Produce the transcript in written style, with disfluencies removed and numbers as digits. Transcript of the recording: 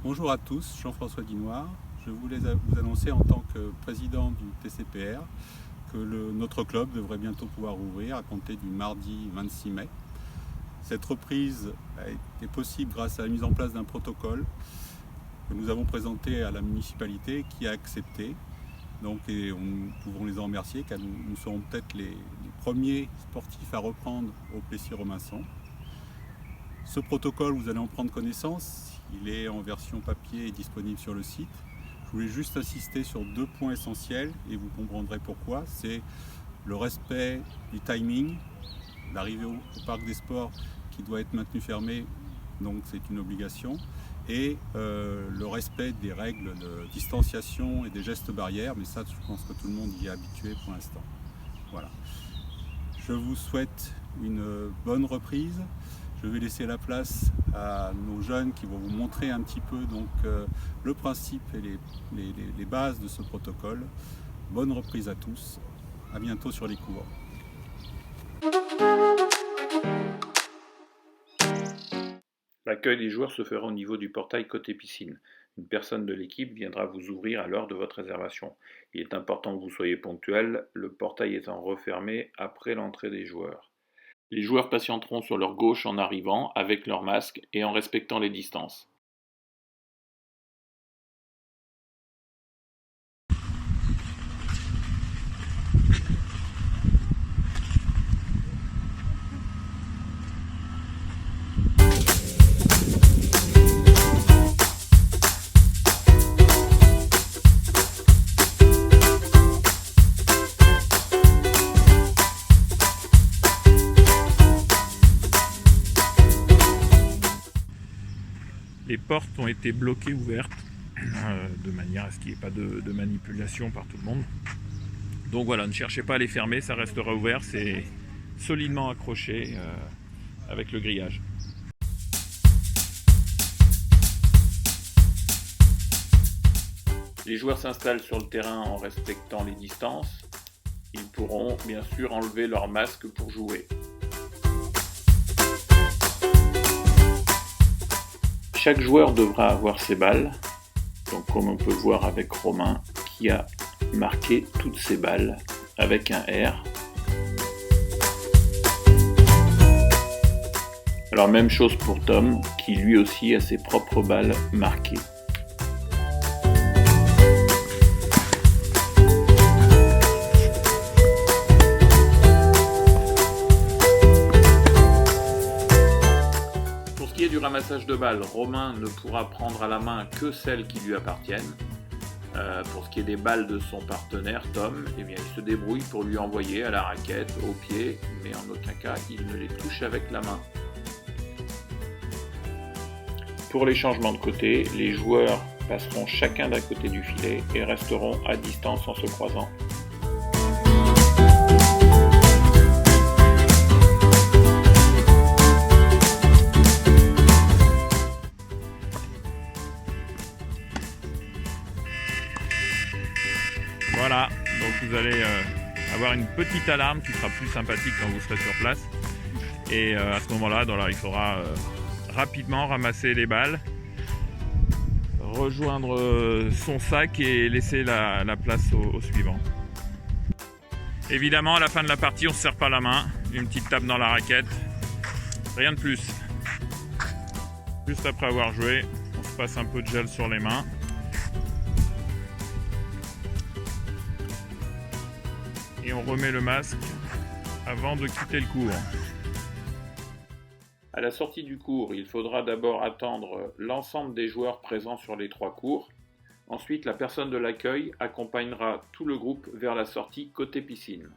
Bonjour à tous, Jean-François Dinoir. Je voulais vous annoncer en tant que président du TCPR que notre club devrait bientôt pouvoir ouvrir à compter du mardi 26 mai. Cette reprise a été possible grâce à la mise en place d'un protocole que nous avons présenté à la municipalité qui a accepté. Et nous pouvons les en remercier car nous serons peut-être les premiers sportifs à reprendre au Plessis-Robinson. Ce protocole, vous allez en prendre connaissance. Il est en version papier et disponible sur le site. Je voulais juste insister sur 2 points essentiels et vous comprendrez pourquoi. C'est le respect du timing, l'arrivée au parc des sports qui doit être maintenu fermé, donc c'est une obligation, et le respect des règles de distanciation et des gestes barrières, mais ça je pense que tout le monde y est habitué pour l'instant. Voilà. Je vous souhaite une bonne reprise. Je vais laisser la place à nos jeunes qui vont vous montrer un petit peu le principe et les bases de ce protocole. Bonne reprise à tous. À bientôt sur les cours. L'accueil des joueurs se fera au niveau du portail côté piscine. Une personne de l'équipe viendra vous ouvrir à l'heure de votre réservation. Il est important que vous soyez ponctuel, le portail étant refermé après l'entrée des joueurs. Les joueurs patienteront sur leur gauche en arrivant, avec leur masque et en respectant les distances. Les portes ont été bloquées ouvertes de manière à ce qu'il n'y ait pas de manipulation par tout le monde. Donc voilà, ne cherchez pas à les fermer, ça restera ouvert, c'est solidement accroché avec le grillage. Les joueurs s'installent sur le terrain en respectant les distances. Ils pourront bien sûr enlever leur masque pour jouer. Chaque joueur devra avoir ses balles, donc comme on peut voir avec Romain qui a marqué toutes ses balles avec un R. Alors même chose pour Tom qui lui aussi a ses propres balles marquées. Du ramassage de balles, Romain ne pourra prendre à la main que celles qui lui appartiennent. Pour ce qui est des balles de son partenaire, Tom, eh bien, il se débrouille pour lui envoyer à la raquette, au pied, mais en aucun cas il ne les touche avec la main. Pour les changements de côté, les joueurs passeront chacun d'un côté du filet et resteront à distance en se croisant. Voilà, donc vous allez avoir une petite alarme qui sera plus sympathique quand vous serez sur place. Et à ce moment-là, il faudra rapidement ramasser les balles, rejoindre son sac et laisser la place au suivant. Évidemment, à la fin de la partie, on ne se serre pas la main, une petite tape dans la raquette, rien de plus. Juste après avoir joué, on se passe un peu de gel sur les mains. Et on remet le masque avant de quitter le cours. À la sortie du cours, il faudra d'abord attendre l'ensemble des joueurs présents sur les 3 cours. Ensuite, la personne de l'accueil accompagnera tout le groupe vers la sortie côté piscine.